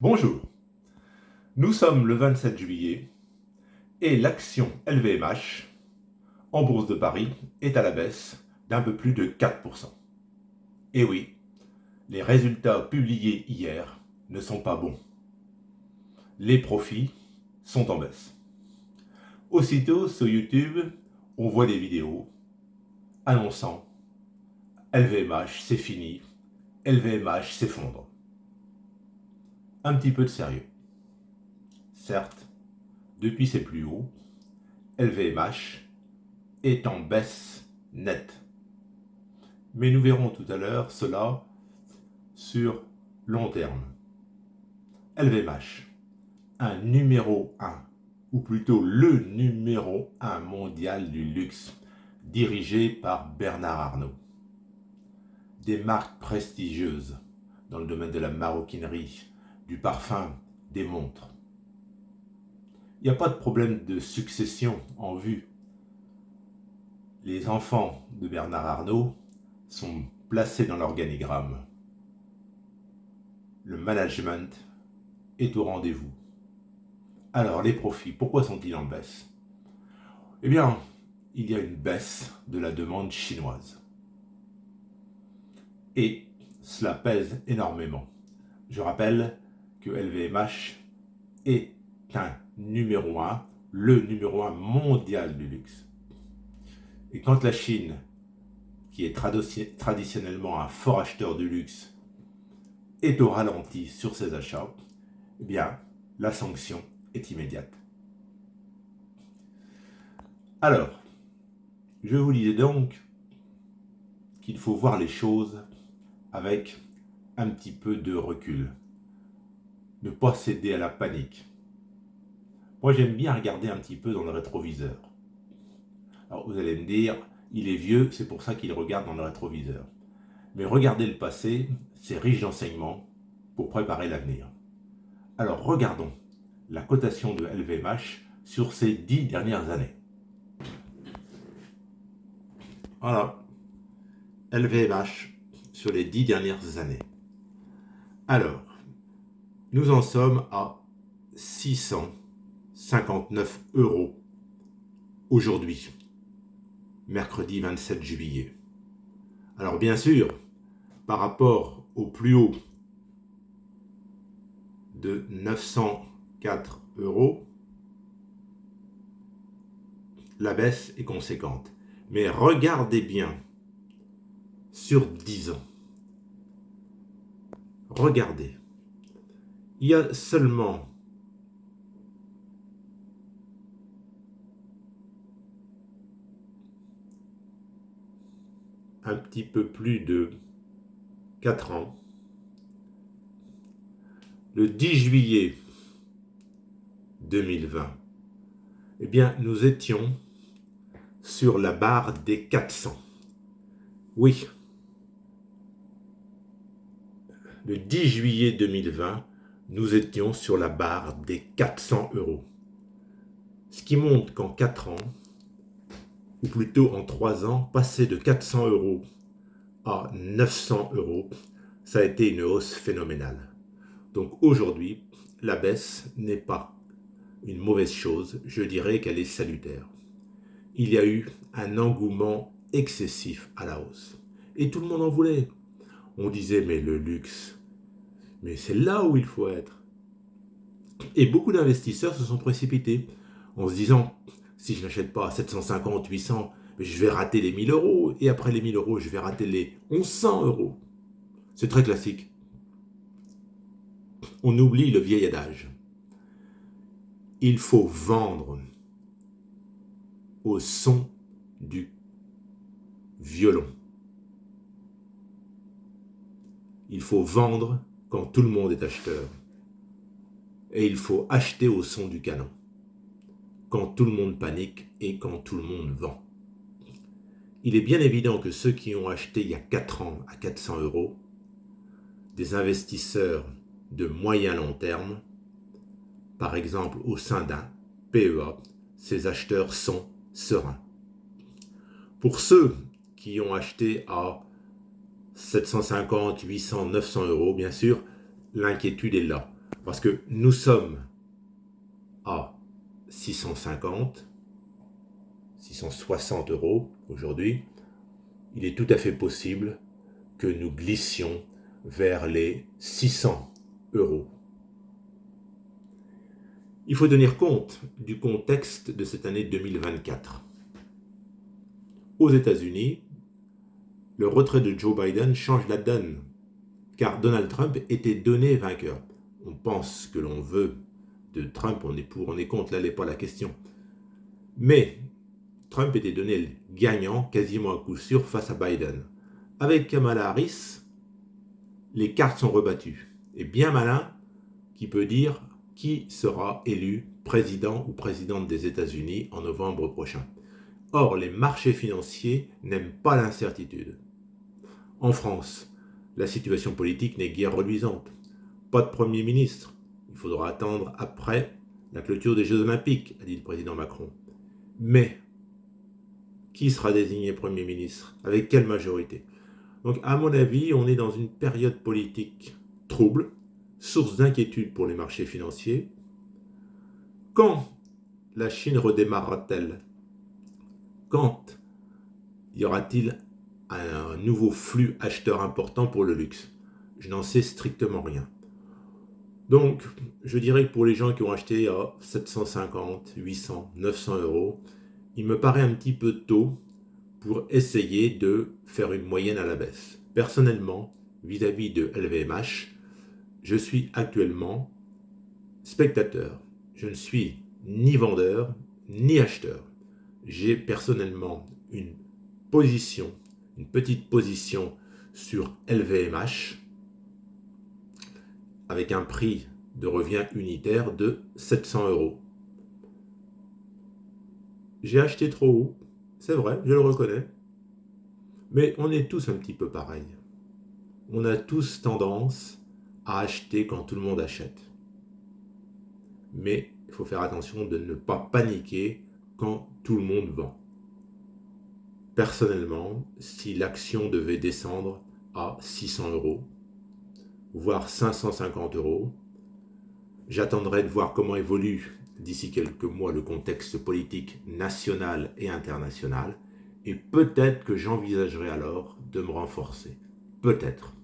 Bonjour, nous sommes le 27 juillet et l'action LVMH en bourse de Paris est à la baisse d'un peu plus de 4%. Et oui, les résultats publiés hier ne sont pas bons. Les profits sont en baisse. Aussitôt sur YouTube, on voit des vidéos annonçant LVMH c'est fini, LVMH s'effondre. Un petit peu de sérieux. Certes, depuis ses plus hauts, LVMH est en baisse nette. Mais nous verrons tout à l'heure cela sur long terme. LVMH, un numéro 1, ou plutôt le numéro 1 mondial du luxe, dirigé par Bernard Arnault. Des marques prestigieuses dans le domaine de la maroquinerie, du parfum, des montres. Il n'y a pas de problème de succession en vue. Les enfants de Bernard Arnault sont placés dans l'organigramme. Le management est au rendez-vous. Alors, les profits, pourquoi sont-ils en baisse? Eh bien, il y a une baisse de la demande chinoise. Et cela pèse énormément. Je rappelle que LVMH est un numéro 1, le numéro 1 mondial du luxe. Et quand la Chine, qui est traditionnellement un fort acheteur du luxe, est au ralenti sur ses achats, eh bien, la sanction est immédiate. Alors, je vous disais donc qu'il faut voir les choses avec un petit peu de recul. Ne pas céder à la panique. Moi, j'aime bien regarder un petit peu dans le rétroviseur. Alors, vous allez me dire, il est vieux, c'est pour ça qu'il regarde dans le rétroviseur. Mais regarder le passé, c'est riche d'enseignements pour préparer l'avenir. Alors, regardons la cotation de LVMH sur ces 10 dernières années. Voilà, LVMH sur les 10 dernières années. Alors, nous en sommes à 659 € aujourd'hui, mercredi 27 juillet. Alors bien sûr, par rapport au plus haut de 904 €, la baisse est conséquente. Mais regardez bien sur 10 ans. Regardez. Il y a seulement un petit peu plus de 4 ans, le 10 juillet 2020, eh bien, nous étions sur la barre des 400. Oui, le 10 juillet 2020, nous étions sur la barre des 400 €. Ce qui montre qu'en 4 ans, ou plutôt en 3 ans, passer de 400 € à 900 €, ça a été une hausse phénoménale. Donc aujourd'hui, la baisse n'est pas une mauvaise chose, je dirais qu'elle est salutaire. Il y a eu un engouement excessif à la hausse. Et tout le monde en voulait. On disait, mais le luxe, mais c'est là où il faut être. Et beaucoup d'investisseurs se sont précipités en se disant, si je n'achète pas à 750, 800, je vais rater les 1000 €. Et après les 1000 €, je vais rater les 1100 €. C'est très classique. On oublie le vieil adage. Il faut vendre au son du violon. Il faut vendre quand tout le monde est acheteur. Et il faut acheter au son du canon. Quand tout le monde panique et quand tout le monde vend. Il est bien évident que ceux qui ont acheté il y a 4 ans à 400 €, des investisseurs de moyen long terme, par exemple au sein d'un PEA, ces acheteurs sont sereins. Pour ceux qui ont acheté à 750, 800, 900 €, bien sûr, l'inquiétude est là. Parce que nous sommes à 650, 660 euros aujourd'hui. Il est tout à fait possible que nous glissions vers les 600 euros. Il faut tenir compte du contexte de cette année 2024. Aux États-Unis, le retrait de Joe Biden change la donne, car Donald Trump était donné vainqueur. On pense ce que l'on veut de Trump, on est pour, on est contre, là n'est pas la question. Mais Trump était donné gagnant quasiment à coup sûr face à Biden. Avec Kamala Harris, les cartes sont rebattues. Et bien malin qui peut dire qui sera élu président ou présidente des États-Unis en novembre prochain. Or, les marchés financiers n'aiment pas l'incertitude. En France, la situation politique n'est guère reluisante. Pas de Premier ministre. Il faudra attendre après la clôture des Jeux Olympiques, a dit le président Macron. Mais, qui sera désigné Premier ministre? Avec quelle majorité? Donc, à mon avis, on est dans une période politique trouble, source d'inquiétude pour les marchés financiers. Quand la Chine redémarrera-t-elle? Quand y aura-t-il un nouveau flux acheteur important pour le luxe? Je n'en sais strictement rien. Donc, je dirais que pour les gens qui ont acheté à 750, 800, 900 euros, il me paraît un petit peu tôt pour essayer de faire une moyenne à la baisse. Personnellement, vis-à-vis de LVMH, je suis actuellement spectateur. Je ne suis ni vendeur, ni acheteur. J'ai personnellement une petite position sur LVMH avec un prix de revient unitaire de 700 euros. J'ai acheté trop haut, c'est vrai, je le reconnais. Mais on est tous un petit peu pareils. On a tous tendance à acheter quand tout le monde achète. Mais il faut faire attention de ne pas paniquer quand tout le monde vend. Personnellement, si l'action devait descendre à 600 euros, voire 550 euros, j'attendrai de voir comment évolue d'ici quelques mois le contexte politique national et international, et peut-être que j'envisagerai alors de me renforcer. Peut-être.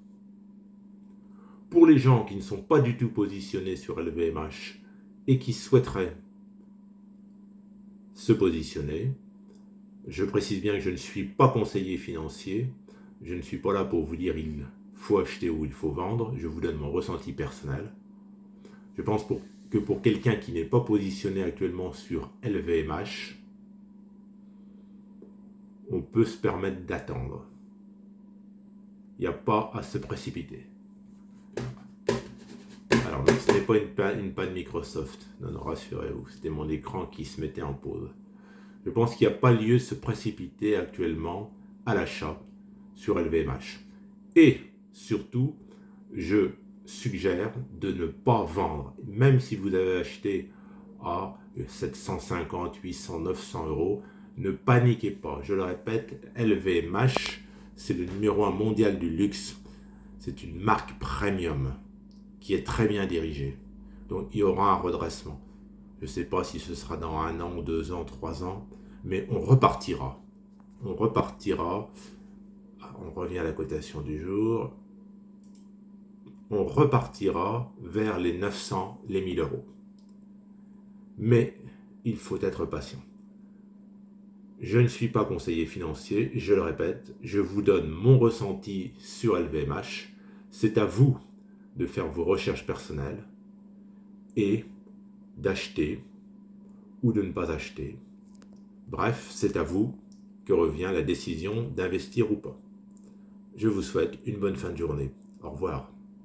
Pour les gens qui ne sont pas du tout positionnés sur LVMH et qui souhaiteraient se positionner, je précise bien que je ne suis pas conseiller financier, je ne suis pas là pour vous dire il faut acheter ou il faut vendre, je vous donne mon ressenti personnel. Je pense que pour quelqu'un qui n'est pas positionné actuellement sur LVMH, on peut se permettre d'attendre. Il n'y a pas à se précipiter. Alors, ce n'est pas une panne Microsoft, non, rassurez-vous, c'était mon écran qui se mettait en pause. Je pense qu'il n'y a pas lieu de se précipiter actuellement à l'achat sur LVMH. Et surtout, je suggère de ne pas vendre, même si vous avez acheté à 750, 800, 900 euros, ne paniquez pas. Je le répète, LVMH, c'est le numéro 1 mondial du luxe. C'est une marque premium qui est très bien dirigée. Donc il y aura un redressement. Je ne sais pas si ce sera dans 1 an, 2 ans, 3 ans, mais on repartira. On repartira. On revient à la cotation du jour. On repartira vers les 900, les 1000 euros. Mais il faut être patient. Je ne suis pas conseiller financier, je le répète, je vous donne mon ressenti sur LVMH. C'est à vous de faire vos recherches personnelles et d'acheter ou de ne pas acheter. Bref, c'est à vous que revient la décision d'investir ou pas. Je vous souhaite une bonne fin de journée. Au revoir.